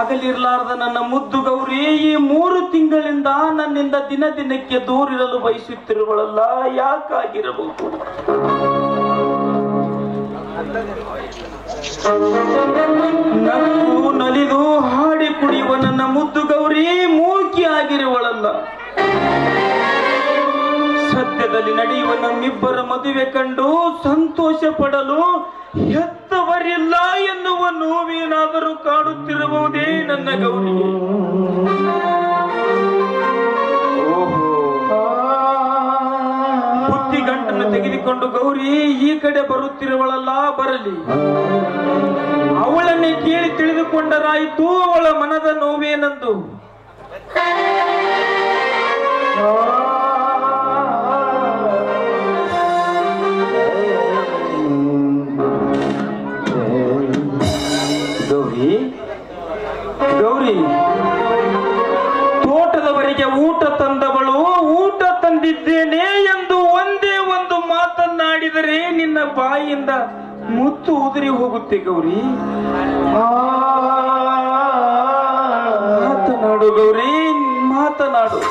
ಹಗಲಿರ್ಲಾರ್ದ ನನ್ನ ಮುದ್ದು ಗೌರಿ ಈ 3 ತಿಂಗಳಿಂದ ನನ್ನಿಂದ ದಿನ ದಿನಕ್ಕೆ ದೂರಿರಲು ಬಯಸುತ್ತಿರುವಳಲ್ಲ, ಯಾಕಾಗಿರಬಹುದು? ನಗು ನಲಿದು ಹಾಡಿ ಕುಡಿಯುವ ನನ್ನ ಮುದ್ದು ಗೌರಿ ಮೂಕಿ ಆಗಿರುವಳಲ್ಲ. ಸದ್ಯದಲ್ಲಿ ನಡೆಯುವ ನಮ್ಮಿಬ್ಬರ ಮದುವೆ ಕಂಡು ಸಂತೋಷ ಪಡಲು ಹೆತ್ತವರಿಲ್ಲ ಎನ್ನುವ ನೋವೇನಾದರೂ ಕಾಡುತ್ತಿರಬಹುದೇ ನನ್ನ ಗೌರಿಗೆ? ಬುದ್ಧಿಗಂಟನ್ನು ತೆಗೆದುಕೊಂಡು ಗೌರಿ ಈ ಕಡೆ ಬರುತ್ತಿರುವಳಲ್ಲ, ಬರಲಿ. ಅವಳನ್ನೇ ಕೇಳಿ ತಿಳಿದುಕೊಂಡರಾಯಿತು ಅವಳ ಮನದ ನೋವೇನೆಂದು. ಗೌರಿ, ಗೌರಿ, ತೋಟದವರೆಗೆ ಊಟ ತಂದವಳು ಊಟ ತಂದಿದ್ದೇನೆ ಎಂದು ಒಂದೇ ಒಂದು ಮಾತನ್ನಾಡಿದರೆ ನಿನ್ನ ಬಾಯಿಯಿಂದ ಮುತ್ತು ಉದುರಿ ಹೋಗುತ್ತೆ ಗೌರಿ. ಮಾತನಾಡು ಗೌರಿ, ಮಾತನಾಡು.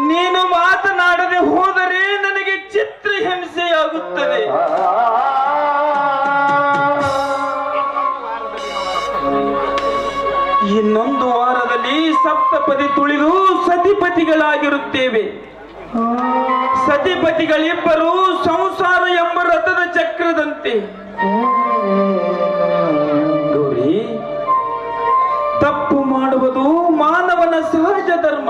ನೀನು ಮಾತನಾಡದೆ ಹೋದರೆ ನನಗೆ ಚಿತ್ರಹಿಂಸೆಯಾಗುತ್ತದೆ. ಇನ್ನೊಂದು ವಾರದಲ್ಲಿ ಸಪ್ತಪದಿ ತುಳಿದು ಸತಿಪತಿಗಳಾಗಿರುತ್ತೇವೆ. ಸತಿಪತಿಗಳಿಬ್ಬರು ಸಂಸಾರ ಎಂಬ ರಥದ ಚಕ್ರದಂತೆ. ಗೌರಿ, ತಪ್ಪು ಮಾಡುವುದು ಮಾನವನ ಸಹಜ ಧರ್ಮ.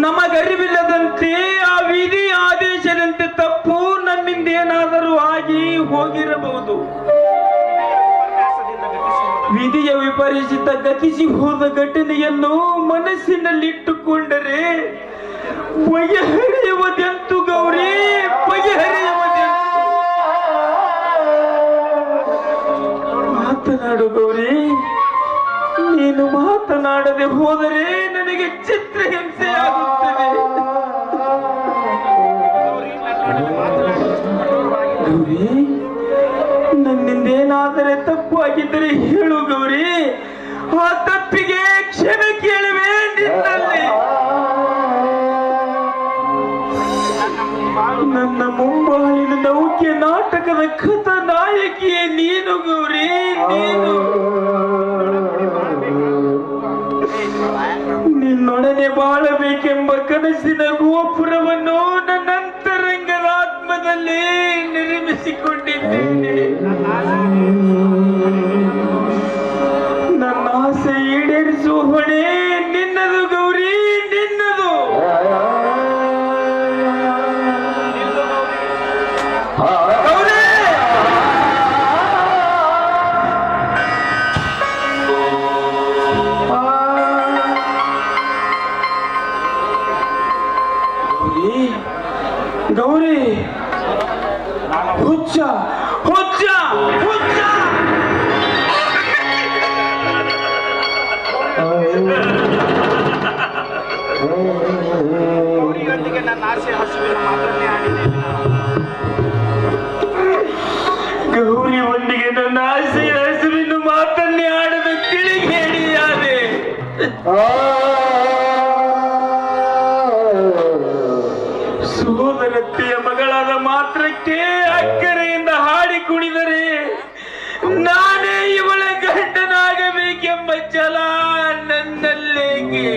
ನಮಗರಿವಿಲ್ಲದಂತೆ ಆ ವಿಧಿ ಆದೇಶದಂತೆ ತಪ್ಪು ನಮ್ಮಿಂದೇನಾದರೂ ಆಗಿ ಹೋಗಿರಬಹುದು. ವಿಧಿಯ ವಿಪರೀತ ಗತಿಸಿ ಹೋದ ಘಟನೆಯನ್ನು ಮನಸ್ಸಿನಲ್ಲಿಟ್ಟುಕೊಂಡರೆ ಬಗೆಹರಿಯುವುದೆಂತು ಗೌರಿ, ಬಗೆಹರಿಯುವುದೆಂತು? ಮಾತನಾಡು ಗೌರಿ, ನೀನು ಮಾತನಾಡದೆ ಹೋದರೆ ನನಗೆ ಚಿತ್ರಹಿಂಸೆಯಾಗುತ್ತದೆ. ಗೌರಿ, ನನ್ನಿಂದೇನಾದರೆ ತಪ್ಪು ಆಗಿದ್ದರೆ ಹೇಳು ಗೌರಿ, ಆ ತಪ್ಪಿಗೆ ಕ್ಷಮೆ ಕೇಳುವೆ ನಿನ್ನಲ್ಲಿ. ನನ್ನ ಮುಂಬಾಳಿನ ನೌಕೆ ನಾಟಕದ ಕಥಾ ನಾಯಕಿಯೇ ನೀನು ಗೌರಿ, ನೀನು. ನಿನ್ನೊಡನೆ ಬಾಳಬೇಕೆಂಬ ಕನಸಿನ ಗೋಪುರವನ್ನು ನನ್ನ ಅಂತರಂಗದ ಆತ್ಮದಲ್ಲಿ ನಿರ್ಮಿಸಿಕೊಂಡಿದ್ದೇನೆ. ನನ್ನ ಆಸೆ ಈಡೇರಿಸುವ ಹೊಣೆ ನಿನ್ನದು ಗೌರಿ, ನಿನ್ನದು. ಗೌರಿ, ಹುಚ್ಚ ಹುಚ್ಚ ಹುಚ್ಚ. ಗೌರಿಯೊಂದಿಗೆ ನನ್ನ ಆಸೆ ಹಸುವಿನ ಮಾತನ್ನೇ ಆಡಿದ್ದೇನೆ. ಗೌರಿಯೊಂದಿಗೆ ನನ್ನ ಆಸೆ ಹಸುವಿನ ಮಾತನ್ನೇ ಆಡದ ತಿಳಿಗೇಡಿಯಾದೆ. ಸೋದರತ್ತೆಯ ಮಗಳಾದ ಮಾತ್ರಕ್ಕೆ ಅಕ್ಕರೆಯಿಂದ ಹಾಡಿ ಕುಣಿದರೆ ನಾನೇ ಇವಳ ಗಂಡನಾಗಬೇಕೆಂಬ ಛಲ ನನ್ನಲ್ಲೇಕೆ?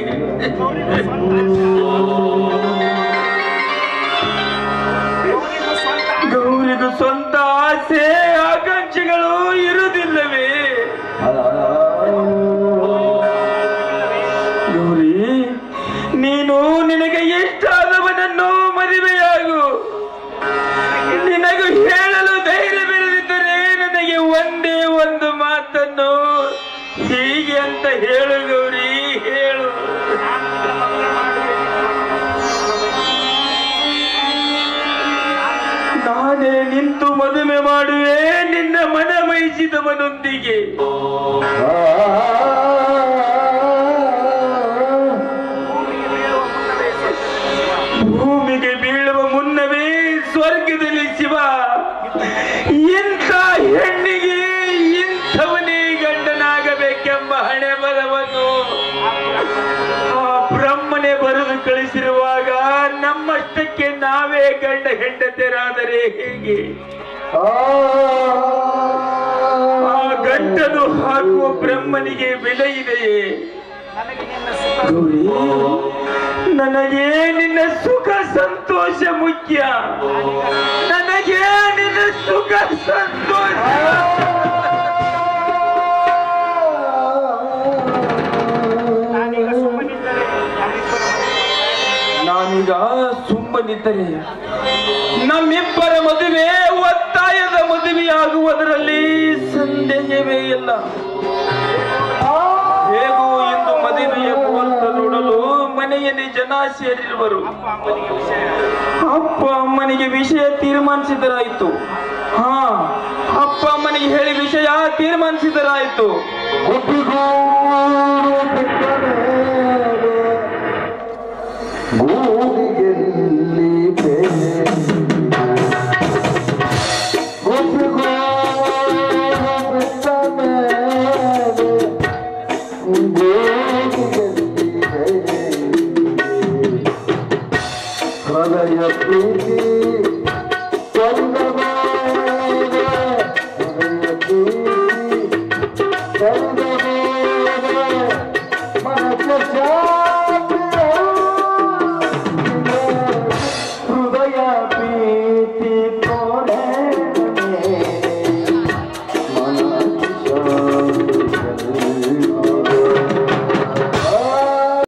ಗೌರಿಗೂ ಸ್ವಂತ ಆಸೆ ಆಕಾಂಕ್ಷೆಗಳು ಇರುವುದಿಲ್ಲವೇ? ಗೌರಿ, ನೀನು ನಿನಗೆ ಎಷ್ಟಾದವನನ್ನು ಮದುವೆಯಾಗು. ನಿನಗೂ ಹೇಳಲು ಧೈರ್ಯ ಬೆಳೆದಿದ್ದರೆ ನನಗೆ ಒಂದೇ ಒಂದು ಮಾತನ್ನು ಹೀಗೆ ಅಂತ ಹೇಳು ಗೌರಿ, ಹೇಳು. ನಾನೇ ನಿಂತು ಮದುವೆ ಮಾಡುವೆ ನಿನ್ನ ಮನ ಬಯಸಿದವನೊಂದಿಗೆ. ಭೂಮಿಗೆ ಬೀಳುವ ಮುನ್ನವೇ ಸ್ವರ್ಗದಲ್ಲಿ ಶಿವ ಇಂಥ ಹೆಣ್ಣಿಗೆ ಇಂಥವನೇ ಗಂಡನಾಗಬೇಕೆಂಬ ಅಷ್ಟಕ್ಕೆ ನಾವೇ ಗಂಡ ಹೆಂಡತಿಯರಾದರೆ ಹೇಗೆ? ಆ ಗಂಟಲು ಹಾಕುವ ಬ್ರಹ್ಮನಿಗೆ ಬೆಲೆ ಇದೆಯೇ? ಗೌರಿ, ನನಗೆ ನಿನ್ನ ಸುಖ ಸಂತೋಷ ಮುಖ್ಯ. ನನಗೆ ನಿನ್ನ ಸುಖ ಸಂತೋಷ. ನಾನೀಗ ಸುಮ್ಮನಿದ್ದರೆ ನಮ್ಮಿಬ್ಬರ ಮದುವೆ ಒತ್ತಾಯದ ಮದುವೆಯಾಗುವುದರಲ್ಲಿ ಸಂದೇಹವೇ ಇಲ್ಲ. ಹೇಗೂ ಇಂದು ಮದುವೆಯ ಮುಹೂರ್ತ ನೋಡಲು ಮನೆಯಲ್ಲಿ ಜನ ಸೇರಿರುವರು. ಅಪ್ಪ ಅಮ್ಮನಿಗೆ ವಿಷಯ ತೀರ್ಮಾನಿಸಿದರಾಯಿತು. ಅಪ್ಪ ಅಮ್ಮನಿಗೆ ಹೇಳಿ ವಿಷಯ ತೀರ್ಮಾನಿಸಿದರಾಯಿತು. ಹೃದಯ ಪ್ರೀತಿ